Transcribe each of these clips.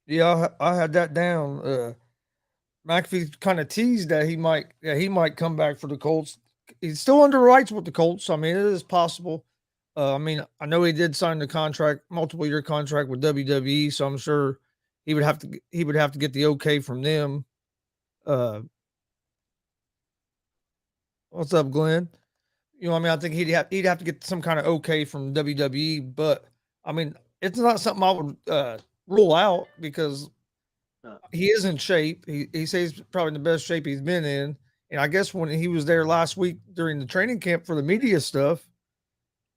Yeah, I had that down. McAfee kind of teased that he might come back for the Colts. He's still under rights with the Colts. I mean, it is possible. I mean, I know he did sign the contract, multiple year contract with WWE, so I'm sure he would have to get the okay from them. Uh, what's up, Glenn? You know, what I mean, I think he'd have to get some kind of okay from WWE, but I mean, it's not something I would rule out because he is in shape. He says he's probably in the best shape he's been in. And I guess when he was there last week during the training camp for the media stuff,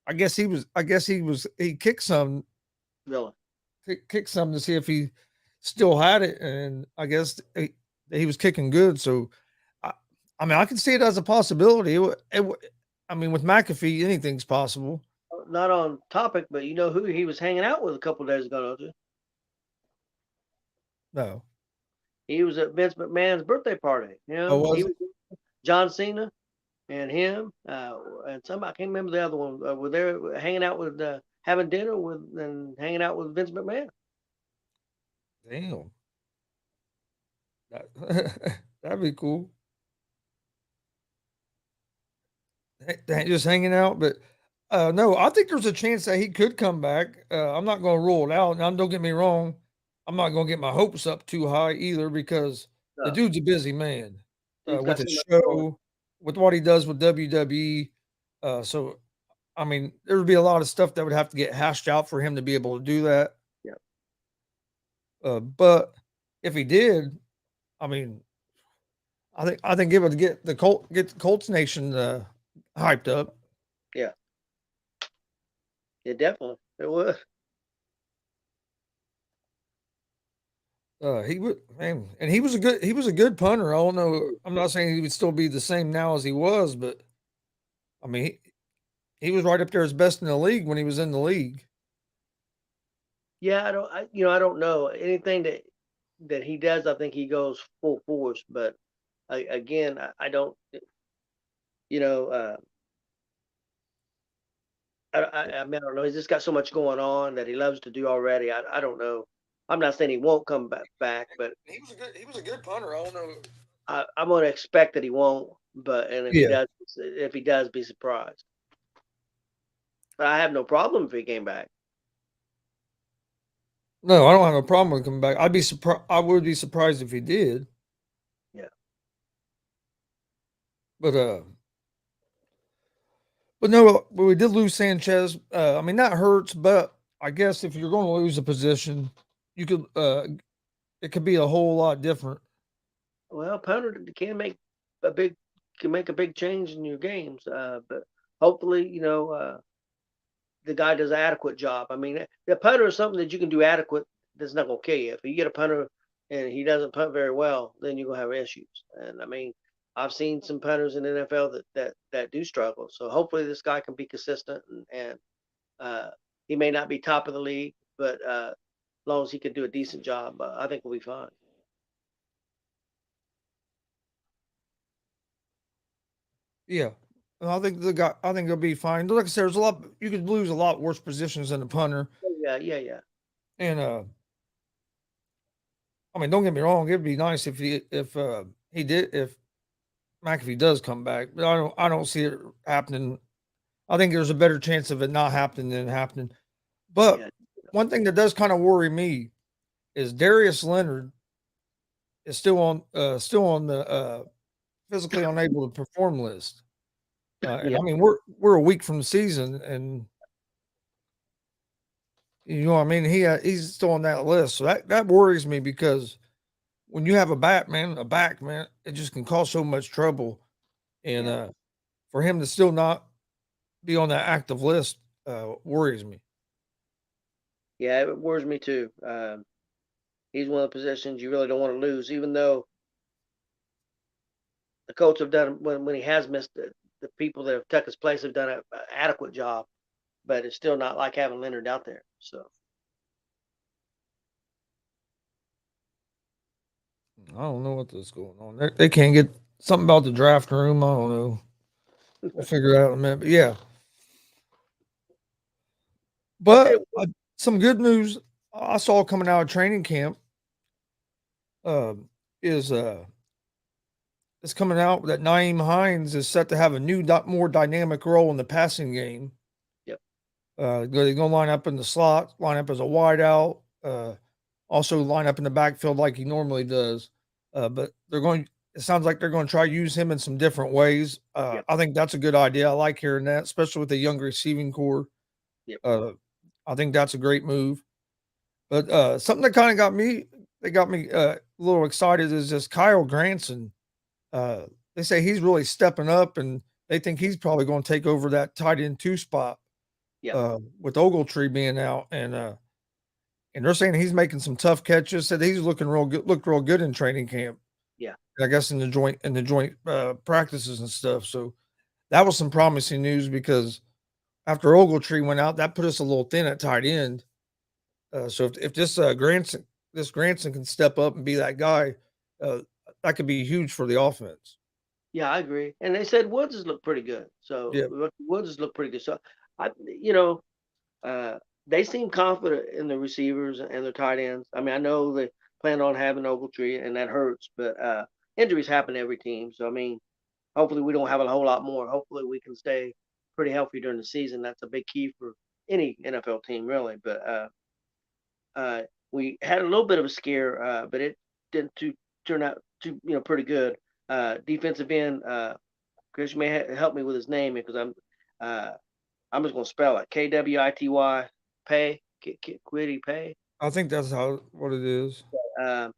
he kicked some Really. kicked some to see if he still had it, and I guess he was kicking good. So, I, I mean, I can see it as a possibility. I mean, with McAfee, anything's possible. Not on topic, but you know who he was hanging out with a couple of days ago, don't you? No, He was at Vince McMahon's birthday party. oh, He was it? was John Cena and him, and somebody I can't remember the other one. Were there hanging out with, having dinner with, and hanging out with Vince McMahon. Damn, that, that'd be cool. Just hanging out, but no, I think there's a chance that he could come back. I'm not going to rule it out. Now, don't get me wrong, I'm not going to get my hopes up too high either because the No, dude's a busy man dude's with got his so much going. show, with what he does with WWE. So, I mean, there would be a lot of stuff that would have to get hashed out for him to be able to do that. Yeah, But if he did, I mean, I think it would get the Colts Nation hyped up. yeah, yeah, definitely it was. He would, man, and he was a good punter. I don't know. I'm not saying he would still be the same now as he was, but I mean, he was right up there as best in the league when he was in the league. Yeah, I don't know anything that he does. I think he goes full force, but again, I don't, you know, I mean, I don't know. He's just got so much going on that he loves to do already. I don't know. I'm not saying he won't come back, but He was a good punter. I don't know. I'm going to expect that he won't. But and Yeah, if he does, be surprised. But I have no problem if he came back. no, I don't have a problem with coming back. I'd be surprised. I would be surprised if he did. Yeah, But but no, but we did lose Sanchez. I mean that hurts, but I guess if you're going to lose a position, you could it could be a whole lot different. well, punter a big can make a big change in your games. But hopefully, the guy does an adequate job. I mean, the punter is something that you can do adequate. That's not going to kill you. If you get a punter and he doesn't punt very well, then you're going to have issues. And I mean, I've seen some punters in the NFL that do struggle. So hopefully, this guy can be consistent and he may not be top of the league, but as long as he can do a decent job, I think we'll be fine. Yeah. And I think they'll be fine. Like I said, there's a lot you could lose a lot worse positions than a punter. Oh, yeah, yeah, yeah. And I mean, don't get me wrong, it'd be nice if McAfee does come back, but I don't see it happening. I think there's a better chance of it not happening than happening. But Yeah, one thing that does kind of worry me is Darius Leonard is still on the physically unable to perform list. And yeah, I mean, we're a week from the season, and you know what I mean. He's still on that list, so that worries me because when you have a back man, it just can cause so much trouble, and yeah, for him to still not be on that active list worries me. yeah. It worries me too. He's one of the positions you really don't want to lose, even though the Colts have done when he has missed the people that have took his place have done an adequate job, but it's still not like having Leonard out there. So I don't know what is going on. They can't get something about the draft room. I don't know. We'll figure it out in a minute. But yeah, okay, but some good news. I saw coming out of training camp um, is is coming out that Naeem Hines is set to have a new, more dynamic role in the passing game. Yep. They're going to line up in the slot, line up as a wideout, also line up in the backfield like he normally does. But they're going. It sounds like they're going to try to use him in some different ways. Yep. I think that's a good idea. I like hearing that, especially with the young receiving core. Yep. I think that's a great move. But something that kind of got me a little excited is this Kyle Granson. Uh, they say he's really stepping up, and they think he's probably going to take over that tight end 2 spot Yep. with Ogletree being out, and they're saying he's making some tough catches. Said he's looking real good, looked real good in training camp. Yeah. I guess in the joint practices and stuff. So that was some promising news because after Ogletree went out, that put us a little thin at tight end. So if this Granson can step up and be that guy, uh, that could be huge for the offense. Yeah, I agree. And they said Woods has looked pretty good. Yeah, So Woods has looked pretty good. So I, you know, uh, they seem confident in the receivers and their tight ends. I mean, I know they plan on having Ogletree, and that hurts, but injuries happen to every team. So I mean, hopefully we don't have a whole lot more. Hopefully we can stay pretty healthy during the season. That's a big key for any NFL team, really. But we had a little bit of a scare, but it didn't turn out to pretty good. Defensive end, Chris, you may help me with his name because uh, I'm just gonna spell it Kwity Pay Quiddy Pay. I think that's what it is. Um,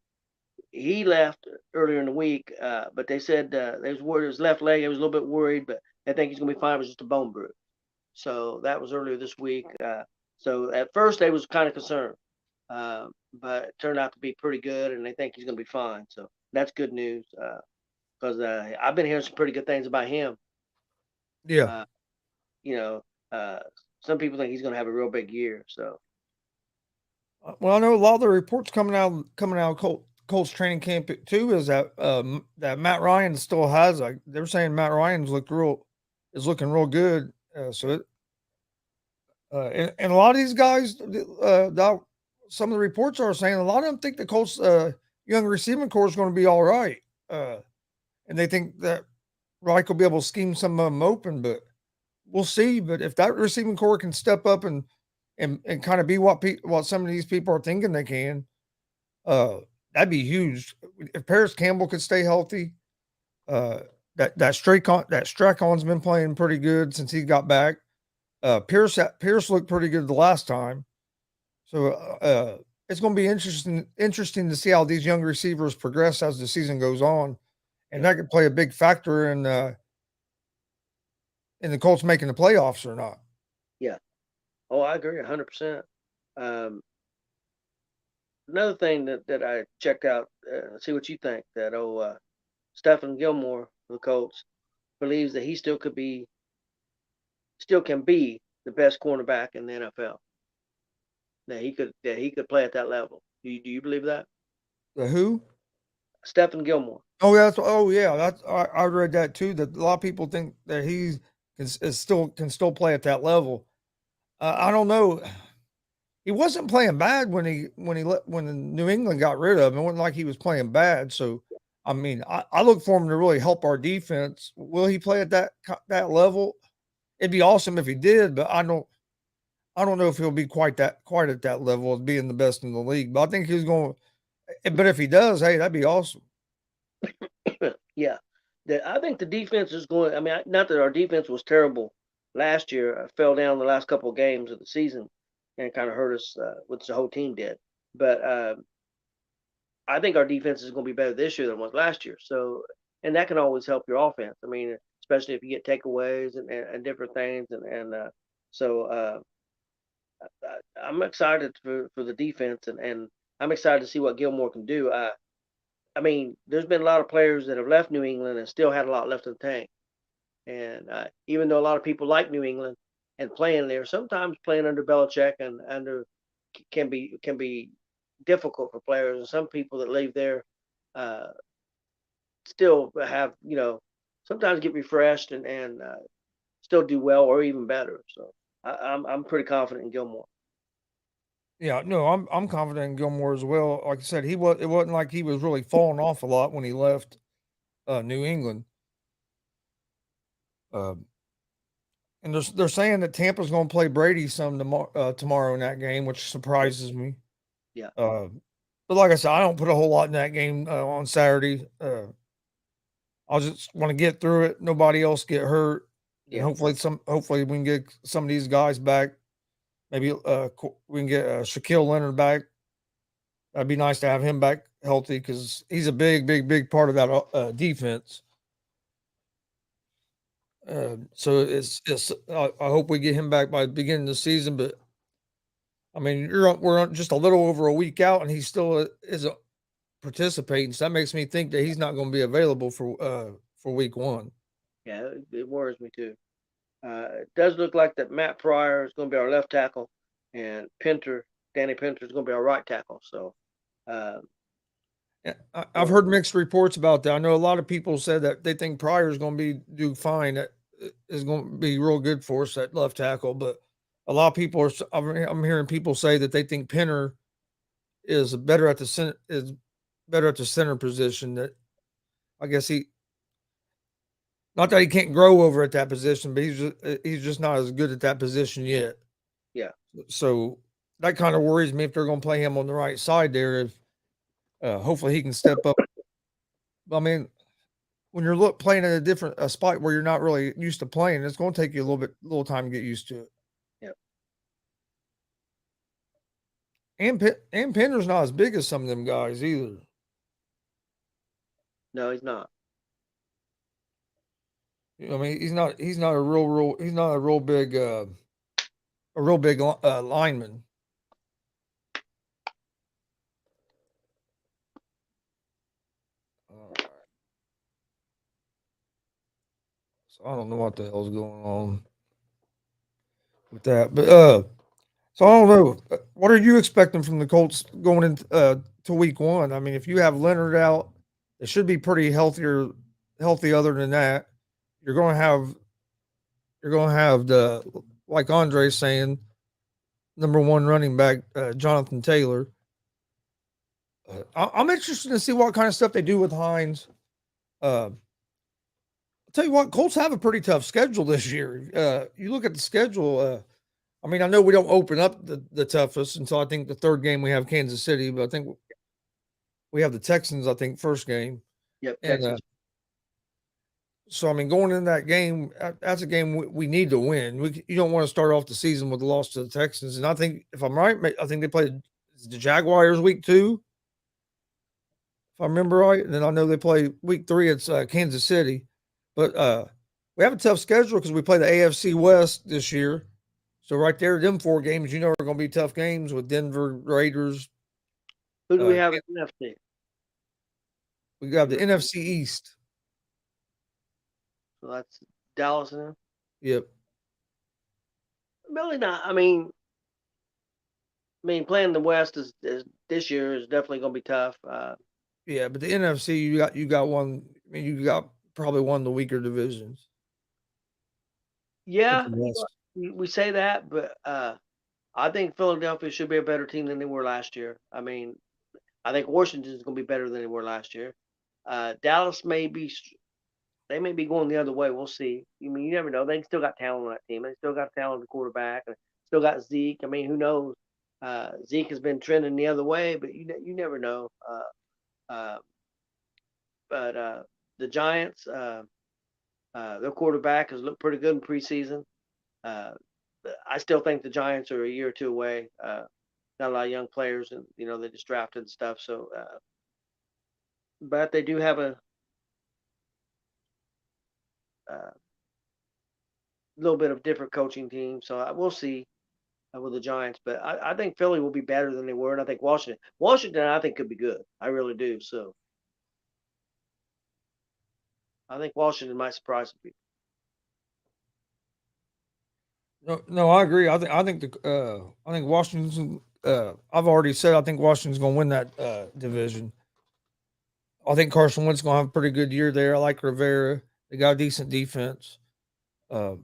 he left earlier in the week, but they said there's word his left leg. He was a little bit worried, but they think he's gonna be fine. It was just a bone bruise. So that was earlier this week. So at first they was kind of concerned, but it turned out to be pretty good, and they think he's gonna be fine. So that's good news because I've been hearing some pretty good things about him. Yeah. Uh, you know, some people think he's gonna have a real big year. So Well, I know a lot of the reports coming out of Colts training camp too is that that Matt Ryan still has like they're saying Matt Ryan's is looking real good. And a lot of these guys, some of the reports are saying a lot of them think the Colts young receiving core is going to be all right, and they think that Reich will be able to scheme some of them open, but we'll see. But if that receiving core can step up and kind of be what some of these people are thinking they can, uh, that'd be huge. If Paris Campbell could stay healthy, uh, that Stracon's been playing pretty good since he got back. Pierce looked pretty good the last time, so it's going to be interesting to see how these young receivers progress as the season goes on, and yeah, that could play a big factor in the Colts making the playoffs or not. yeah. Oh, I agree 100%. Another thing that I checked out, see what you think. That Stephen Gilmore of the Colts believes that he still can be the best cornerback in the NFL. That he could play at that level. Do you believe that? The who? Stephen Gilmore. Oh yeah, that's I read that too. That a lot of people think that can still play at that level. I don't know. He wasn't playing bad when New England got rid of him. It wasn't like he was playing bad. So, I mean, I look for him to really help our defense. Will he play at that level? It'd be awesome if he did, but I don't know if he'll be quite at that level of being the best in the league. But I think he's going. But if he does, hey, that'd be awesome. Yeah, I think the defense is going. I mean, not that our defense was terrible last year. I fell down the last couple of games of the season, and it kind of hurt us, which the whole team did. But I think our defense is going to be better this year than it was last year. So, and that can always help your offense. I mean, especially if you get takeaways and different things, so I'm excited for the defense, and I'm excited to see what Gilmore can do. I mean, there's been a lot of players that have left New England and still had a lot left in the tank. And even though a lot of people like New England and playing there, sometimes playing under Belichick and under can be difficult for players. And some people that leave there uh, still have sometimes get refreshed and still do well or even better. So I'm pretty confident in Gilmore. Yeah, no, I'm confident in Gilmore as well. Like I said, it wasn't like he was really falling off a lot when he left New England. Uh, and they're saying that Tampa's going to play Brady some tomorrow in that game, which surprises me. Yeah, Uh, but like I said, I don't put a whole lot in that game on Saturday. I just want to get through it. Nobody else get hurt, and yeah, hopefully we can get some of these guys back. Maybe we can get Shaquille Leonard back. That'd be nice to have him back healthy because he's a big part of that defense. So it's I hope we get him back by the beginning of the season. But I mean, we're just a little over a week out, and he still isn't participating. So that makes me think that he's not going to be available for week one. yeah. It worries me too. It does look like that Matt Pryor is going to be our left tackle, and Danny Pinter is going to be our right tackle. So, uh, Yeah, I've so heard mixed reports about that. I know a lot of people said that they think Pryor is going to do fine. That is going to be real good for us at left tackle. But a lot of people are. I'm hearing people say that they think Pinner is better at the center position. That I guess not that he can't grow over at that position, but he's just not as good at that position yet. yeah, So that kind of worries me if they're going to play him on the right side there. If hopefully he can step up. I mean, when you're playing at a spot where you're not really used to playing, it's going to take you a little time to get used to it. yeah. And Penner's not as big as some of them guys either. No, he's not. I mean, he's not a real big lineman. Uh, so I don't know what the hell's going on with that, but so I don't know. What are you expecting from the Colts going into to week one? I mean, if you have Leonard out, it should be pretty healthy. Other than that, you're going to have the like Andre's saying, number one running back Jonathan Taylor. I'm interested to see what kind of stuff they do with Hines. I'll tell you what, Colts have a pretty tough schedule this year. You look at the schedule. I mean, I know we don't open up the toughest until I think the third game we have Kansas City, but I think we have the Texans. I think first game, Yep, and Texans. so I mean, going in that game, that's a game we need to win. You don't want to start off the season with a loss to the Texans, and I think if I'm right, I think they played the Jaguars week 2, if I remember right, and then I know they play week 3. It's Kansas City, but we have a tough schedule because we play the AFC West this year. So right there, them 4 games, are going to be tough games with Denver Raiders. Who do we have in NFC? We got the NFC East. So that's Dallas and them. Yep. Really not. I mean, playing the West is this year is definitely going to be tough. Yeah, but the NFC, you got one. I mean, you got probably one of the weaker divisions. With Yeah, the West. we say that, but I think Philadelphia should be a better team than they were last year. I mean, I think Washington is going to be better than they were last year. Dallas they may be going the other way. We'll see. I mean, you never know. They still got talent on that team. They still got talent at the quarterback, and still got Zeke. I mean, who knows? Zeke has been trending the other way, but you never know. Uh, but the Giants, their quarterback has looked pretty good in preseason. Uh, I still think the Giants are a year or two away. Got a lot of young players, and they just drafted and stuff. So, but they do have a little bit of different coaching team. So we'll see with the Giants. But I think Philly will be better than they were, and I think Washington, I think could be good. I really do. So I think Washington might surprise some people. No, I agree. I think Washington. I've already said I think Washington's going to win that division. I think Carson Wentz going to have a pretty good year there. I like Rivera. They got a decent defense. But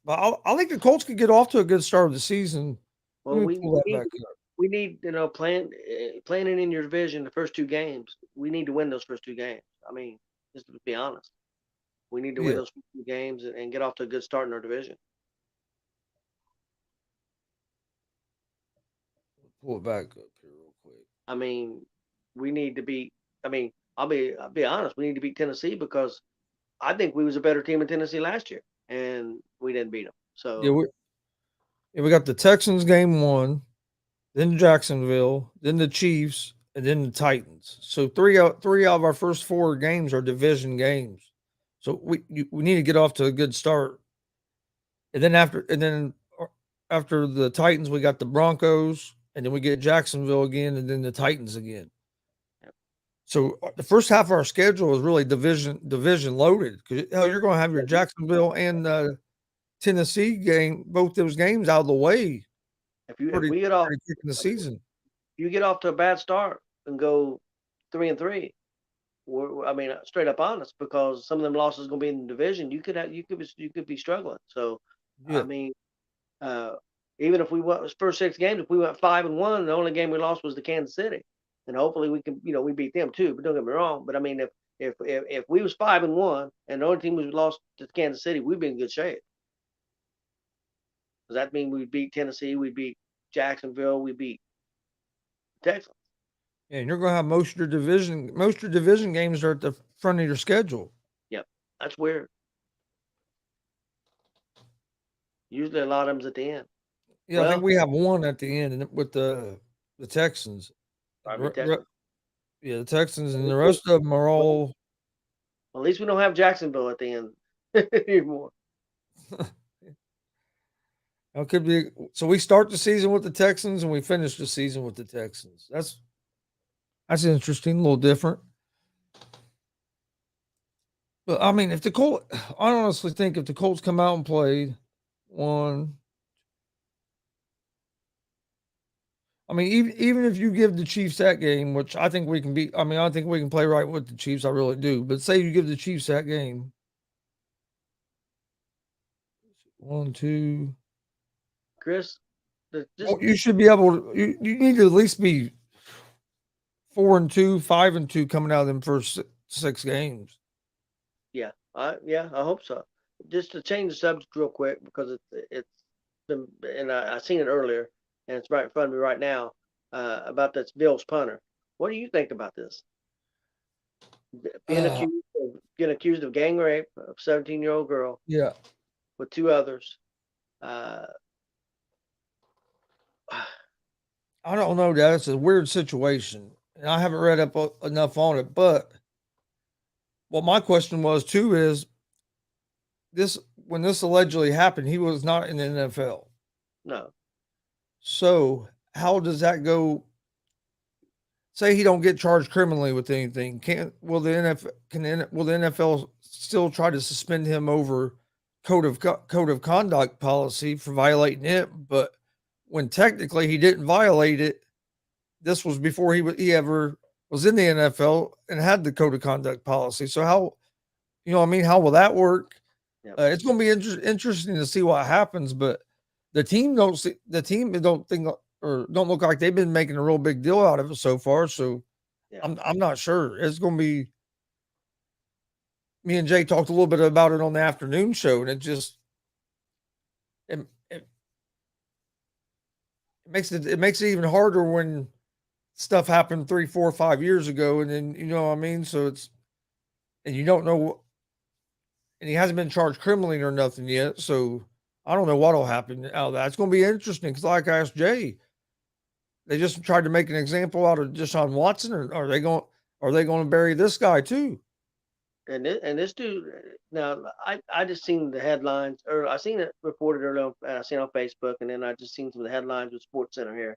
I think the Colts could get off to a good start of the season. Let Well, me we pull that need back up. we need, playing in your division, the first two games, we need to win those first two games. I mean, just to be honest, we need to win Yeah, those first two games and get off to a good start in our division. pull it back up here real quick. I mean, we need to beat. I mean, I'll be honest. We need to beat Tennessee because I think we was a better team in Tennessee last year, and we didn't beat them. Yeah, So we got the Texans game one, then Jacksonville, then the Chiefs, and then the Titans. So three out of our first four games are division games. So we need to get off to a good start. And then after the Titans, we got the Broncos, and then we get Jacksonville again, and then the Titans again. So the first half of our schedule is really division loaded because you're going to have your Jacksonville and Tennessee game, both those games out of the way. if Pretty we get off, pretty quick in the season. you get off to a bad start and go 3-3. I mean, straight up honest, because some of them losses going to be in the division. You could be struggling. So, I Yeah, mean, uh, even if we went first six games, if we went 5-1, the only game we lost was to Kansas City, and hopefully we can, we beat them too. But don't get me wrong. But I mean, if we was 5-1 and the only team was lost to Kansas City, we'd be in good shape. Does that mean we beat Tennessee? We beat Jacksonville? We beat Texas? and you're going to have most of your division games are at the front of your schedule. Yep, that's weird. Usually a lot of them's at the end. Yeah, I think Well, we have one at the end and with the Texans. And probably Texas. yeah, the Texans At and least the we, rest of them are well, all. at least we don't have Jacksonville at the end anymore. It could be so. We start the season with the Texans and we finish the season with the Texans. That's interesting, a little different. But I mean, if the Colts, I honestly think if the Colts come out and played one, I mean, even if you give the Chiefs that game, which I think we can beat, I mean, I think we can play right with the Chiefs. I really do. But say you give the Chiefs that game, one, two, Chris, just well, you should be able to. You need to at least be 4-2, 5-2 coming out of them first six games. I hope so. Just to change the subject real quick because it's been, and I seen it earlier and it's right in front of me right now, about this Bills punter. What do you think about this? Being Uh, accused of gang rape of 17-year-old girl yeah, with two others. Uh, I don't know. That's a weird situation, and I haven't read up enough on it. But what my question was too is this: when this allegedly happened, he was not in the NFL. no, So how does that go? Say he don't get charged criminally with anything. Can will the NFL will the NFL still try to suspend him over code of conduct policy for violating it? But when technically he didn't violate it, this was before he ever was in the NFL and had the code of conduct policy. So how what I mean? How will that work? yeah, It's going to be interesting to see what happens. But the team don't think or don't look like they've been making a real big deal out of it so far. So yeah. I'm not sure. It's going to be. Me and Jay talked a little bit about it on the afternoon show, and it makes it even harder when stuff happened 3, 4, 5 years ago, and then you know what I mean. So it's and you don't know, and he hasn't been charged criminally or nothing yet. So I don't know what'll happen out of that. It's going to be interesting because, like I asked Jay, they just tried to make an example out of Deshaun Watson, or are they going to bury this guy too? And this dude, now I just seen the headlines, or I seen it reported earlier, and I seen it on Facebook, and then I just seen some of the headlines with Sports Center here.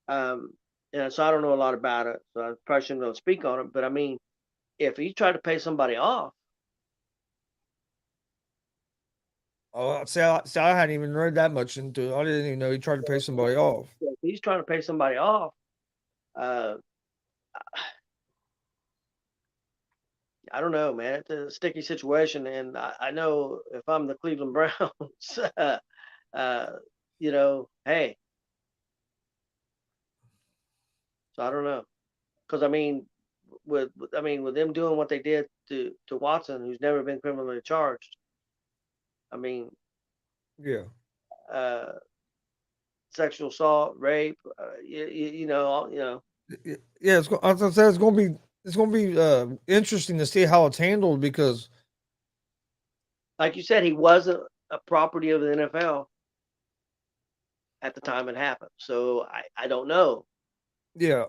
Um, and so I don't know a lot about it, so I probably shouldn't really speak on it. But I mean, if he tried to pay somebody off, Oh, I hadn't even read that much into it. I didn't even know he tried to pay somebody off. if he's trying to pay somebody off, uh, I don't know, man. It's a sticky situation, and I know if I'm the Cleveland Browns, uh, hey, So I don't know, because I mean, with them doing what they did to Watson, who's never been criminally charged. I mean, Yeah. uh, sexual assault, rape, Yeah, I was gonna say it's gonna be interesting to see how it's handled because like you said, he wasn't a property of the NFL at the time it happened. So I don't know. yeah,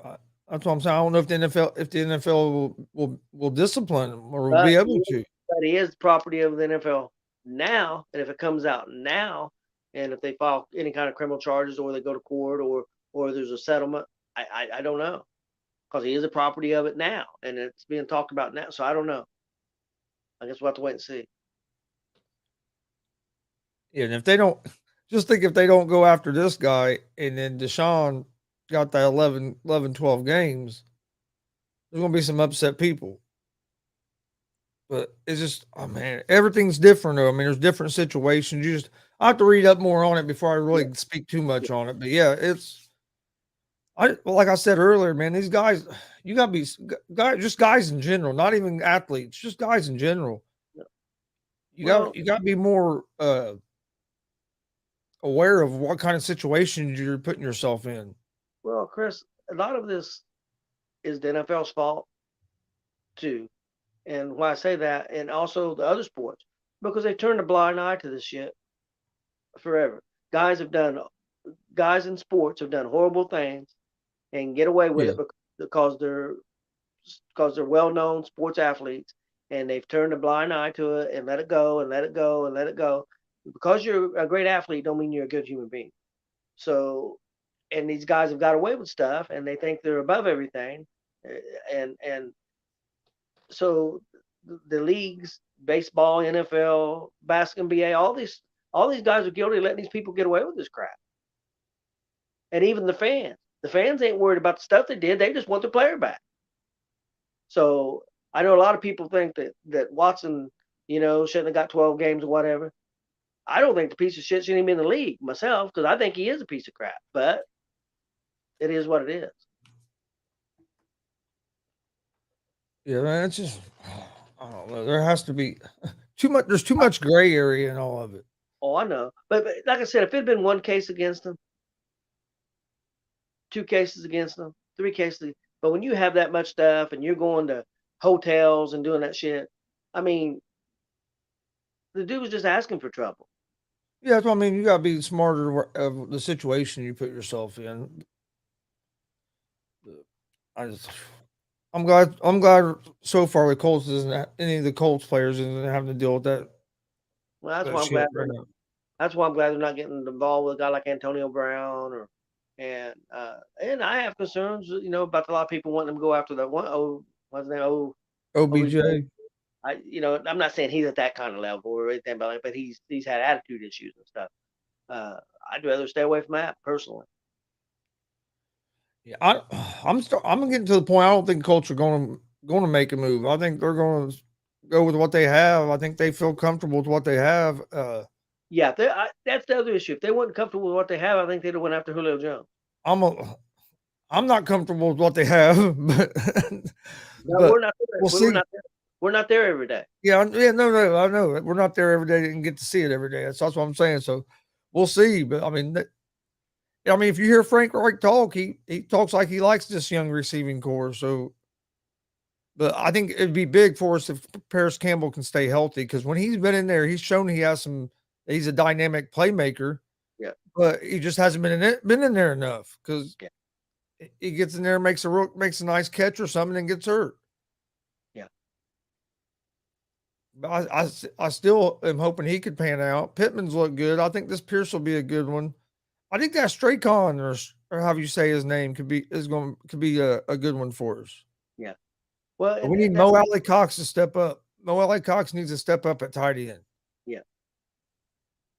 that's what I'm saying. I don't know if the NFL will discipline him or will be But able to. he is property of the NFL now, and if it comes out now, and if they file any kind of criminal charges or they go to court or there's a settlement, I don't know, because he is a property of it now, and it's being talked about now. So I don't know. I guess we'll have to wait and see. Yeah, and if they don't, just think if they don't go after this guy and then Deshaun got that 12 games, there's gonna be some upset people. But it's just, oh man, everything's different though. I mean, there's different situations. I have to read up more on it before I Yeah, really speak too much on it. But yeah, like I said earlier, man, these guys, you gotta be guys, just guys in general, not even athletes, just guys in general. yeah. Well, You got to be more aware of what kind of situations you're putting yourself in. Chris, a lot of this is the NFL's fault too, and why I say that, and also the other sports, because they turned a blind eye to this shit forever. Guys have done guys in sports have done horrible things and get away with Yeah. it because they're well-known sports athletes, and they've turned a blind eye to it and let it go and let it go and let it go. Because you're a great athlete don't mean you're a good human being. So, and these guys have got away with stuff and they think they're above everything, and so the leagues, baseball, NFL, basketball, NBA, all these guys are guilty of letting these people get away with this crap. And even the fans. The fans ain't worried about the stuff they did. They just want their player back. So I know a lot of people think that Watson, shouldn't have got 12 games or whatever. I don't think the piece of shit shouldn't even be in the league myself, because I think he is a piece of crap. But it is what it is. Yeah, man, it's just, I don't know. There has to be too much. There's too much gray area in all of it. Oh, I know. But like I said, if it had been one case against him, two cases against him, three cases, but when you have that much stuff and you're going to hotels and doing that shit, I mean, the dude was just asking for trouble. Yeah, that's what I mean. You got to be smarter of the situation you put yourself in. I just, I'm glad so far the Colts isn't any of the Colts players isn't having to deal with Well, that's that why I'm glad shit right now. that's why I'm glad they're not getting involved with a guy like Antonio Brown and I have concerns, about a lot of people wanting them to go after that one. Oh, what's his name? Oh, OBJ. OBJ. I'm not saying he's at that kind of level or anything, but he's had attitude issues and stuff. I'd rather stay away from that personally. Yeah, I'm getting to the point. I don't think Colts are going to make a move. I think they're going to go with what they have. I think they feel comfortable with what they have. Yeah, that's the other issue. If they weren't comfortable with what they have, I think they'd have went after Julio Jones. I'm a, I'm not comfortable with what they have, but No, but we're not there. we'll We're see. not there. We're not there every day. Yeah, no, I know we're not there every day and get to see it every day. That's what I'm saying. So we'll see. But I mean, if you hear Frank Reich talk, he talks like he likes this young receiving core. So, but I think it'd be big for us if Paris Campbell can stay healthy because when he's been in there, he's shown he has some. He's a dynamic playmaker, Yeah, but he just hasn't been in there enough because yeah, he gets in there, makes a nice catch or something, and gets hurt. yeah. But I still am hoping he could pan out. Pittman's look good. I think this Pierce will be a good one. I think that Strachan or how you say his name could be a good one for us. Yeah. Well, But we and need that, Mo Alley Cox to step up. Mo Alley Cox needs to step up at tight end. yeah,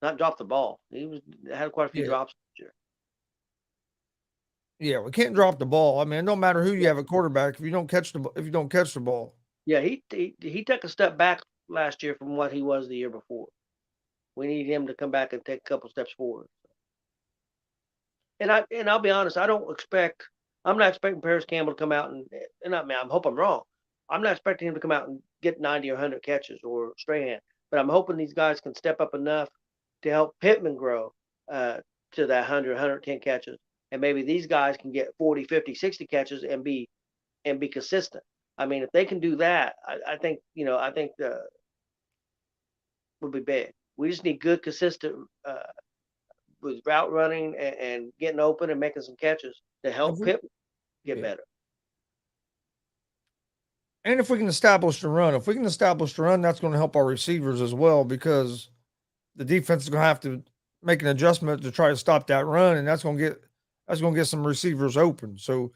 not drop the ball. He had quite a few Yeah. drops this year. Yeah, we can't drop the ball. I mean, it don't matter who you Yeah, have at quarterback if you don't catch the ball. yeah. He took a step back last year from what he was the year before. We need him to come back and take a couple steps forward. And I'll be honest, I'm not expecting Paris Campbell to come out and I mean, I hope I'm wrong. I'm not expecting him to come out and get 90 or 100 catches or Strahan, but I'm hoping these guys can step up enough to help Pittman grow uh, to that 100, 110 catches, and maybe these guys can get 40, 50, 60 catches and be consistent. I mean, if they can do that, I think I think will be big. We just need good, consistent with route running and getting open and making some catches to If help we, Pittman get yeah. better. And if we can establish the run, that's going to help our receivers as well because the defense is going to have to make an adjustment to try to stop that run, and that's going to get some receivers open. So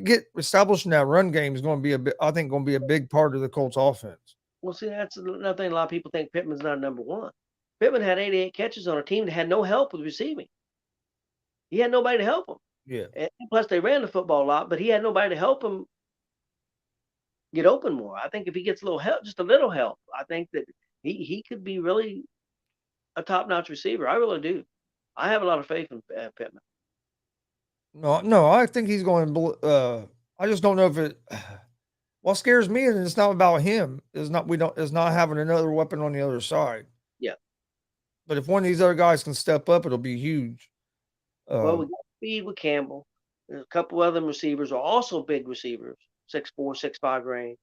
get establishing that run game is going to be I think, going to be a big part of the Colts offense. Well, see, that's another thing. A lot of people think Pittman's not number one. Pittman had 88 catches on a team that had no help with receiving. He had nobody to help him. Yeah. And plus, they ran the football a lot, but he had nobody to help him get open more. I think if he gets a little help, just a little help, I think that he could be really a top notch receiver. I really do. I have a lot of faith in Pittman. No, I think he's going to. I just don't know if it. What scares me is it's not about him. It's not having another weapon on the other side. Yeah. But if one of these other guys can step up, it'll be huge. Well, we got speed with Campbell. There's a couple other receivers are also big receivers, 6'4", 6'5" range,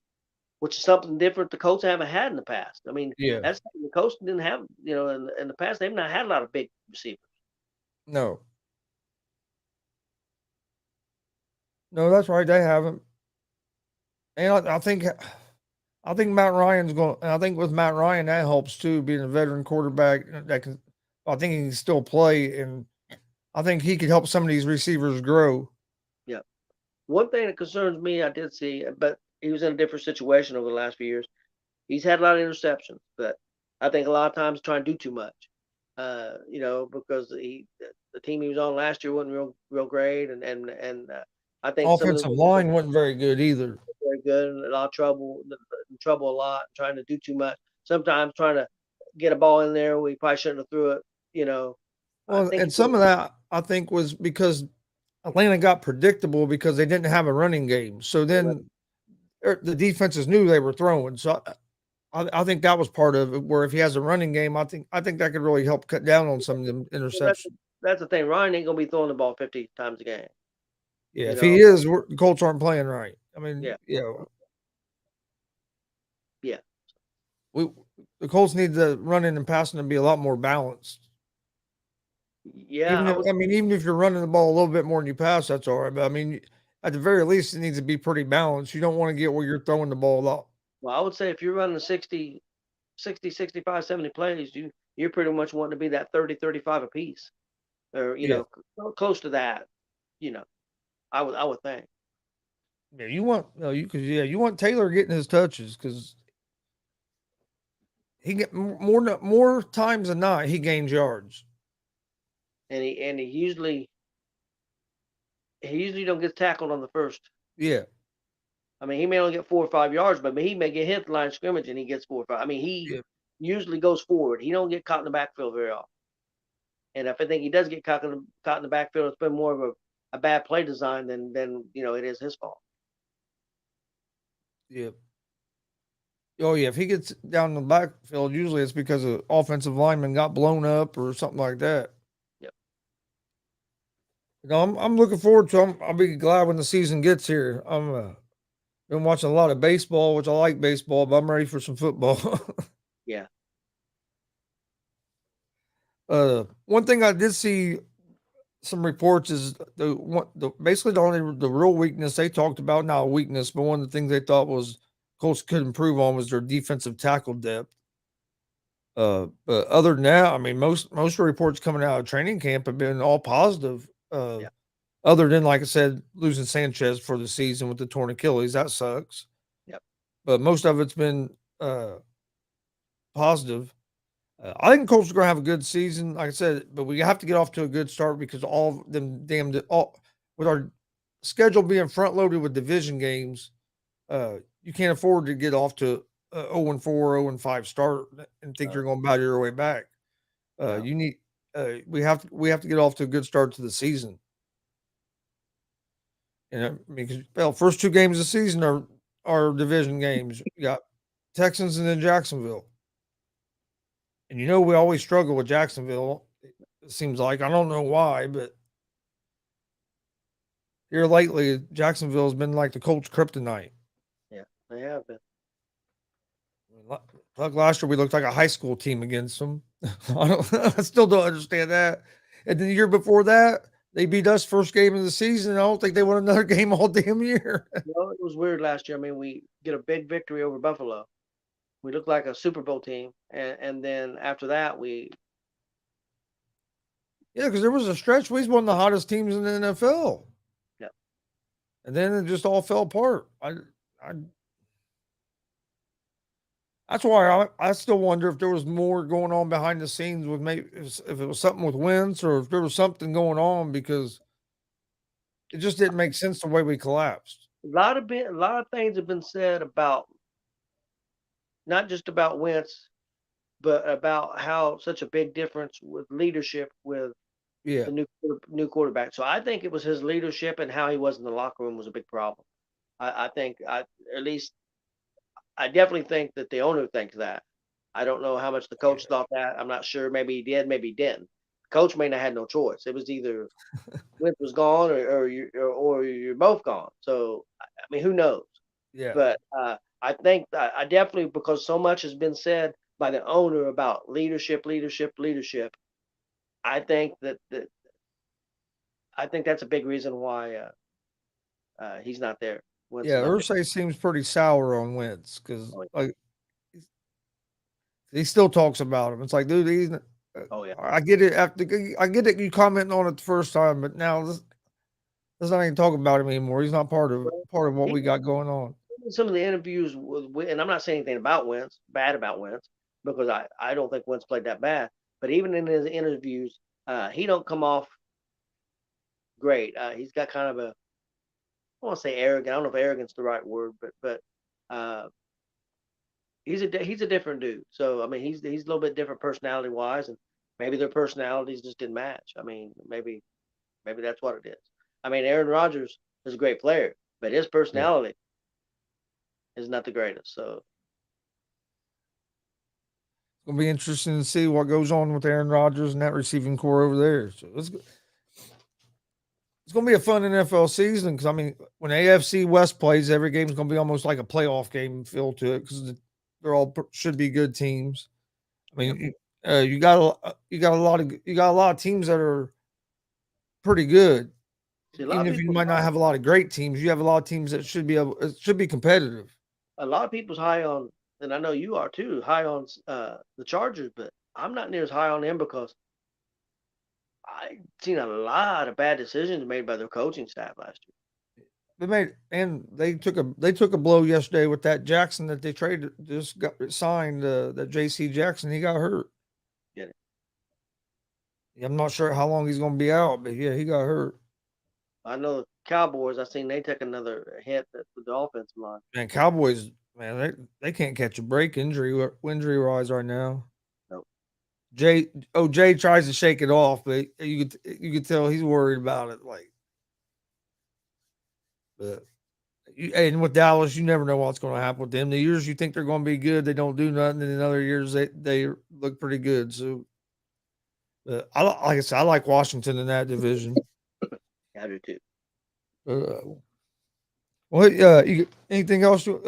which is something different the Colts haven't had in the past. I mean, Yeah. that's the Colts didn't have, in the past they've not had a lot of big receivers. No. No, that's right. They haven't. And I think Matt Ryan's going. And I think with Matt Ryan that helps too, being a veteran quarterback that can. I think he can still play, and I think he could help some of these receivers grow. Yeah. One thing that concerns me, I did see, but he was in a different situation over the last few years. He's had a lot of interceptions, but I think a lot of times trying to do too much. Because the team he was on last year wasn't real great, and I think some of Offensive them line wasn't very good either. very good and a lot of trouble, in trouble a lot, trying to do too much. Sometimes trying to get a ball in there, we probably shouldn't have threw it. I Well, think and some of that I think was because Atlanta got predictable because they didn't have a running game. So then the defenses knew they were throwing. So I think that was part of it. Where if he has a running game, I think that could really help cut down on some of them interceptions. that's the thing. Ryan ain't gonna be throwing the ball 50 times a game. Yeah, You if know, he is, the Colts aren't playing right. I mean, yeah, yeah, yeah. we the Colts need the running and passing to be a lot more balanced. Yeah, Even if you're running the ball a little bit more than you pass, that's all right. But I mean, at the very least, it needs to be pretty balanced. You don't want to get where you're throwing the ball a lot. well, I would say if you're running 60, 65, 70 plays, you're pretty much wanting to be that 30, 35 a piece, or Yeah, close to that. You know, I would think. yeah. You want you want Taylor getting his touches because he get more times than not he gains yards. And he usually don't get tackled on the first. Yeah, I mean, he may only get 4 or 5 yards, but he may get hit at the line of scrimmage and he gets 4 or 5. I mean, he yeah, usually goes forward. He don't get caught in the backfield very often. And if I think he does get caught in the backfield, it's been more of a bad play design than it is his fault. yeah. Oh yeah, if he gets down the backfield, usually it's because the offensive lineman got blown up or something like that. Yep. I'm looking forward to. I'll be glad when the season gets here. Been watching a lot of baseball, which I like baseball, but I'm ready for some football. Yeah. One thing I did see some reports is basically the real weakness they talked about, not a weakness, but one of the things they thought was Colts could improve on was their defensive tackle depth. But other than that, I mean, most of the reports coming out of training camp have been all positive. Yeah. Other than, like I said, losing Sanchez for the season with the torn Achilles, that sucks. Yep. But most of it's been positive. I think Colts are going to have a good season, like I said, but we have to get off to a good start because all of them with our schedule being front loaded with division games, you can't afford to get off to 0-4, 0-5 start and think you're going to battle your way back. No. You need we have to get off to a good start to the season. And I mean, 'cause, well, first 2 games of the season are division games. You got Texans and then Jacksonville. And we always struggle with Jacksonville. It seems like I don't know why, but here lately, Jacksonville has been like the Colts' kryptonite. Yeah, they have been. Like last year, we looked like a high school team against them. I still don't understand that. And then the year before that, they beat us first game of the season. I don't think they won another game all damn year. Well, it was weird last year. I mean, we get a big victory over Buffalo. We looked like a Super Bowl team, and then after that, Yeah, because there was a stretch we was one of the hottest teams in the NFL, yeah. and then it just all fell apart. That's why I still wonder if there was more going on behind the scenes with maybe if it was something with Wentz or if there was something going on because it just didn't make sense the way we collapsed. A lot of things have been said about not just about Wentz, but about how such a big difference with leadership with Yeah, the new quarterback. So I think it was his leadership and how he was in the locker room was a big problem. I think at least I definitely think that the owner thinks that. I don't know how much the coach thought that. I'm not sure. Maybe he did. Maybe he didn't. The coach may not have no choice. It was either Wentz was gone or you're both gone. So I mean, who knows? yeah, But I think I definitely because so much has been said by the owner about leadership, leadership, leadership. I think that I think that's a big reason why he's not there. Wentz yeah. is not there. Ursay seems pretty sour on Wentz because Oh, yeah. like he still talks about him. It's like, dude, Oh yeah. I get it. I get it. You commenting on it the first time, but now let's not even talk about him anymore. He's not Well, part of what he we got going on. in some of the interviews and I'm not saying anything about Wentz, bad about Wentz, because I don't think Wentz played that bad. But even in his interviews, he don't come off great. He's got kind of a I want to say arrogant. I don't know if arrogant's the right word, but uh, he's a different dude. So I mean, he's a little bit different personality wise, and maybe their personalities just didn't match. I mean, maybe that's what it is. I mean, Aaron Rodgers is a great player, but his Yeah. personality is not the greatest. So It's gonna be interesting to see what goes on with Aaron Rodgers and that receiving core over there. So it's gonna be a fun NFL season because I mean, when AFC West plays, every game is gonna be almost like a playoff game feel to it because they're all should be good teams. I yep. mean, you got a lot of teams that are pretty good. See, Even if you might not have a lot of great teams, you have a lot of teams that should be able. It should be competitive. a lot of people's high on, and I know you are too, high on the Chargers, but I'm not near as high on them because I seen a lot of bad decisions made by their coaching staff last year. They took a blow yesterday with that Jackson that they traded just got signed that JC Jackson he got hurt. Get it? Yeah, I'm not sure how long he's going to be out, but yeah, he got hurt. I know the Cowboys. I seen they took another hit with the offensive line. Man, Cowboys, man, they can't catch a break injury wise right now. Nope. Jay tries to shake it off, but you could tell he's worried about it. Like, but and with Dallas, you never know what's going to happen with them. The years you think they're going to be good, they don't do nothing, and in other years they look pretty good. So, like I said, I like Washington in that division. I do too. Uh, anything else you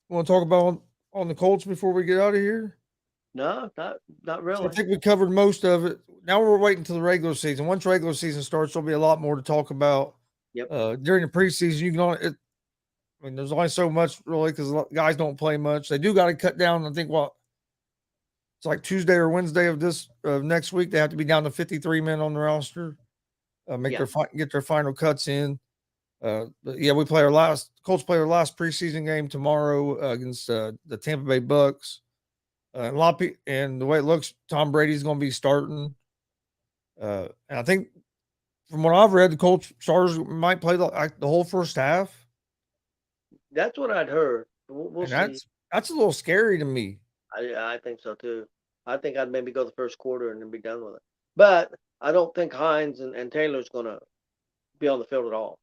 want to talk about on the Colts before we get out of here? No, not So I really. think we covered most of it. Now we're waiting until the regular season. Once regular season starts, there'll be a lot more to talk about. Yep. During the preseason, you can only. I mean, there's only so much really because guys don't play much. They do got to cut down. I think it's like Tuesday or Wednesday of this next week. They have to be down to 53 men on the roster. Yeah. Get their final cuts in. But yeah, Colts play our last preseason game tomorrow against the Tampa Bay Bucks. And a lot of and the way it looks, Tom Brady's going to be starting. And I think from what I've read, the Colts starters might play the whole first half, That's what I'd heard. We'll and see. that's a little scary to me. I think so too. I think I'd maybe go the first quarter and then be done with it. But I don't think Hines and Taylor's going to be on the field at all.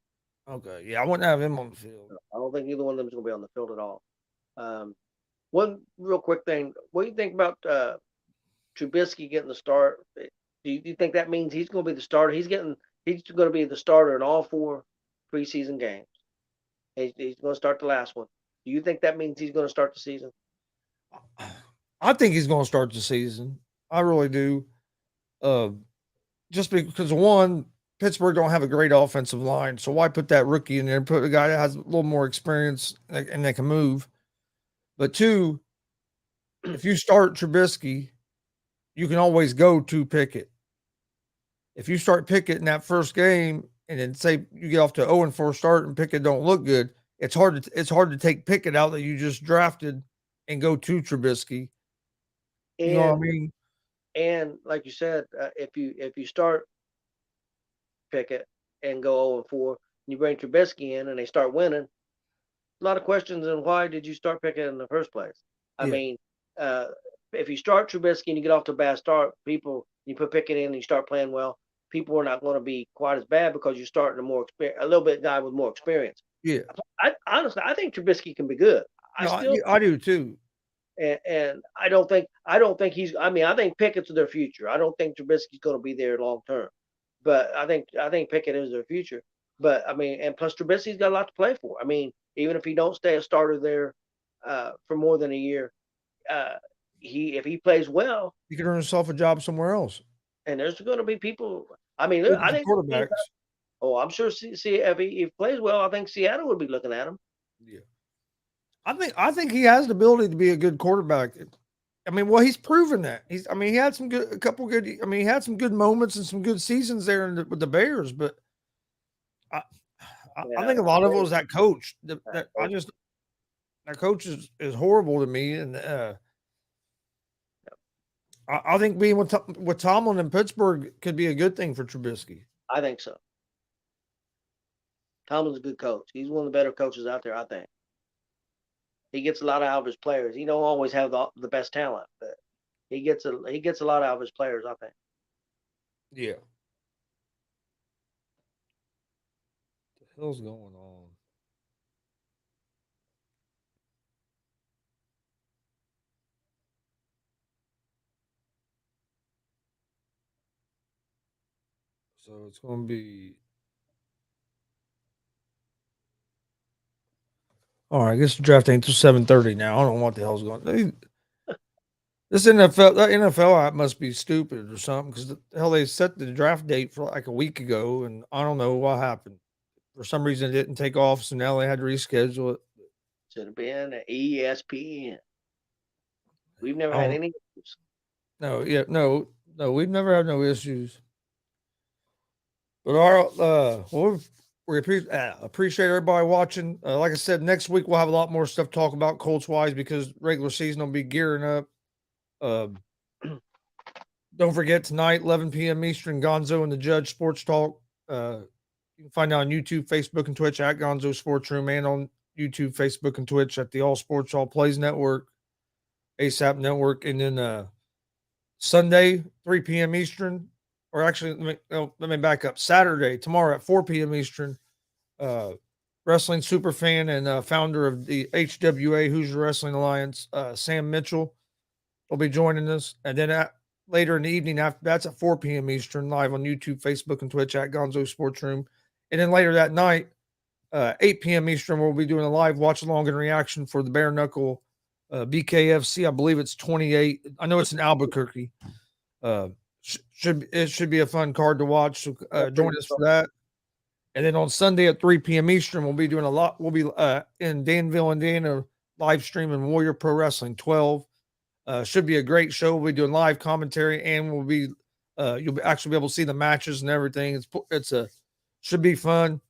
Okay, yeah, I wouldn't have him on the field. I don't think either one of them is going to be on the field at all. Um, one real quick thing: what do you think about Trubisky getting the start? Do you think that means he's going to be the starter? He's going to be the starter in all 4 preseason games. He's going to start the last one. Do you think that means he's going to start the season? I think he's going to start the season. I really do. Uh, just because one, Pittsburgh don't have a great offensive line, so why put that rookie in there? Put a guy that has a little more experience and they can move. But two, if you start Trubisky, you can always go to Pickett. If you start Pickett in that first game and then say you get off to 0-4 start and Pickett don't look good, it's hard to take Pickett out that you just drafted and go to Trubisky. You know what I And mean? and like you said, if you start Pickett and go 0-4, and you bring Trubisky in and they start winning, a lot of questions on why did you start Pickett in the first place? I Yeah. mean, uh, if you start Trubisky and you get off to a bad start, you put Pickett in and you start playing well, people are not going to be quite as bad because you're starting a little bit guy with more experience. Yeah. I honestly, I think Trubisky can be good. I No, I, still yeah, I do too. and I don't think he's. I mean, I think Pickett's their future. I don't think Trubisky's going to be there long term, but I think Pickett is their future. But I mean, and plus Trubisky's got a lot to play for. I mean, even if he don't stay a starter there for more than a year, uh, if he plays well, You can earn yourself a job somewhere else. and there's going to be people. I mean, Looking I for think there's teams. quarterbacks. Oh, I'm sure. See if he plays well, I think Seattle would be looking at him. Yeah. I think he has the ability to be a good quarterback. I mean, well, he's proven that. He had a couple good. I mean, he had some good moments and some good seasons there with the Bears. But I, I Yeah, think a lot of it was that coach. coach. That coach is horrible to me, and I think being with Tomlin in Pittsburgh could be a good thing for Trubisky. I think so. Tomlin's a good coach. He's one of the better coaches out there. I think. He gets a lot out of his players. He don't always have the best talent, but he gets a lot out of his players. I think. Yeah. What the hell's going on? So it's going to be all right. I guess the draft ain't till 7:30 now. I don't know what the hell's going on. This NFL app must be stupid or something because the hell they set the draft date for like a week ago, and I don't know what happened. For some reason, it didn't take off, so now they had to reschedule it. Should have been at ESPN. We've never I had don't. any issues. No, yeah, no. We've never had no issues. But our well, appreciate everybody watching. Like I said, next week we'll have a lot more stuff to talk about Colts wise because regular season will be gearing up. Uh, don't forget tonight, 11 p.m. Eastern, Gonzo and the Judge Sports Talk. You can find out on YouTube, Facebook, and Twitch at Gonzo Sports Room, and on YouTube, Facebook, and Twitch at the All Sports All Plays Network, ASAP Network, and then Sunday, 3 p.m. Eastern, or actually, let me back up. Saturday, tomorrow at 4 p.m. Eastern, uh, wrestling super fan and founder of the HWA Hoosier Wrestling Alliance, Sam Mitchell, will be joining us. And then later in the evening, after that's at 4 p.m. Eastern, live on YouTube, Facebook, and Twitch at Gonzo Sports Room. And then later that night, 8 p.m. Eastern, we'll be doing a live watch along and reaction for the Bare Knuckle BKFC. I believe it's 28. I know it's in Albuquerque. Should be a fun card to watch. So join us for that. And then on Sunday at 3 p.m. Eastern, we'll be doing a lot. We'll be in Danville, Indiana, live streaming Warrior Pro Wrestling 12. Should be a great show. We'll be doing live commentary, and you'll actually be able to see the matches and everything. Should be fun.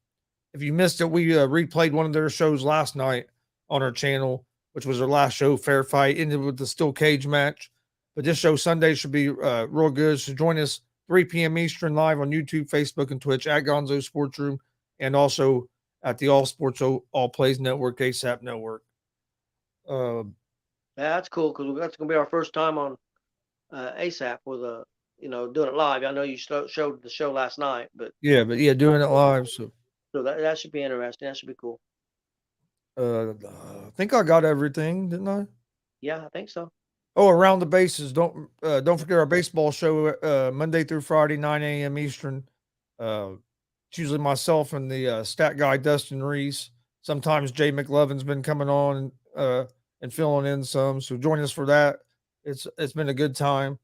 If you missed it, we replayed one of their shows last night on our channel, which was their last show, Fair Fight, ended with the steel cage match. But this show Sunday should be real good. So join us 3 p.m. Eastern live on YouTube, Facebook, and Twitch at Gonzo Sports Room, and also at the All Sports All Plays Network, ASAP Network. Yeah, that's cool because that's gonna be our first time on ASAP with doing it live. I know you showed the show last night, but Yeah, doing it live. So So that should be interesting. That should be cool. I think I got everything, didn't I? Yeah, I think so. Oh, around the bases. Don't forget our baseball show Monday through Friday, 9 a.m. Eastern. It's usually myself and the stat guy Dustin Reese. Sometimes Jay McLovin's been coming on and filling in some. So join us for that. It's been a good time.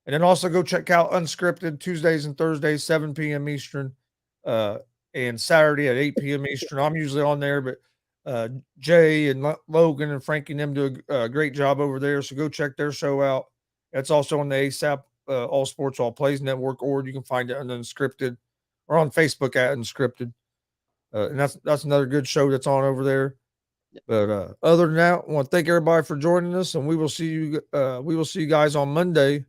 And then also go check out Unscripted Tuesdays and Thursdays, 7 p.m. Eastern, and Saturday at 8 p.m. Eastern. I'm usually on there, but Jay and Logan and Frankie and them do a great job over there. So go check their show out. It's also on the ASAP All Sports All Plays Network, or you can find it on Unscripted or on Facebook at Unscripted. And that's another good show that's on over there. But other than that, I want to thank everybody for joining us, and we will see you guys on Monday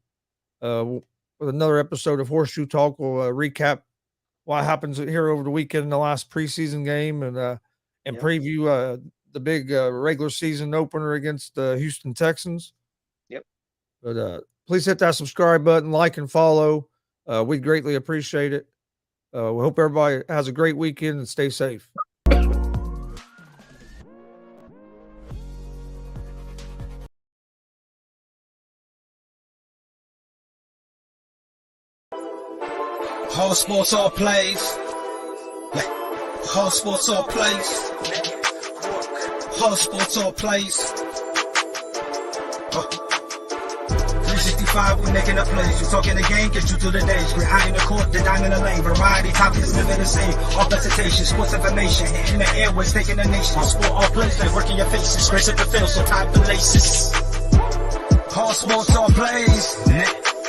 with another episode of Horseshoe Talk. We'll recap what happens here over the weekend in the last preseason game and preview the big regular season opener against the Houston Texans. Yep. But please hit that subscribe button, like and follow. We'd greatly appreciate it. We hope everybody has a great weekend and stay safe. Whole sports all plays. Whole sports all plays. Whole sports all plays. 365, we making a plays. You talking the game, get you through the days. We're high in the court, the dime in the lane. Variety topics, living the same. All presentation, sports information. Hitting the airways, taking the nation. All sport, all plays, they work in your faces. Grace at the field, so tie the laces. Whole sports all plays.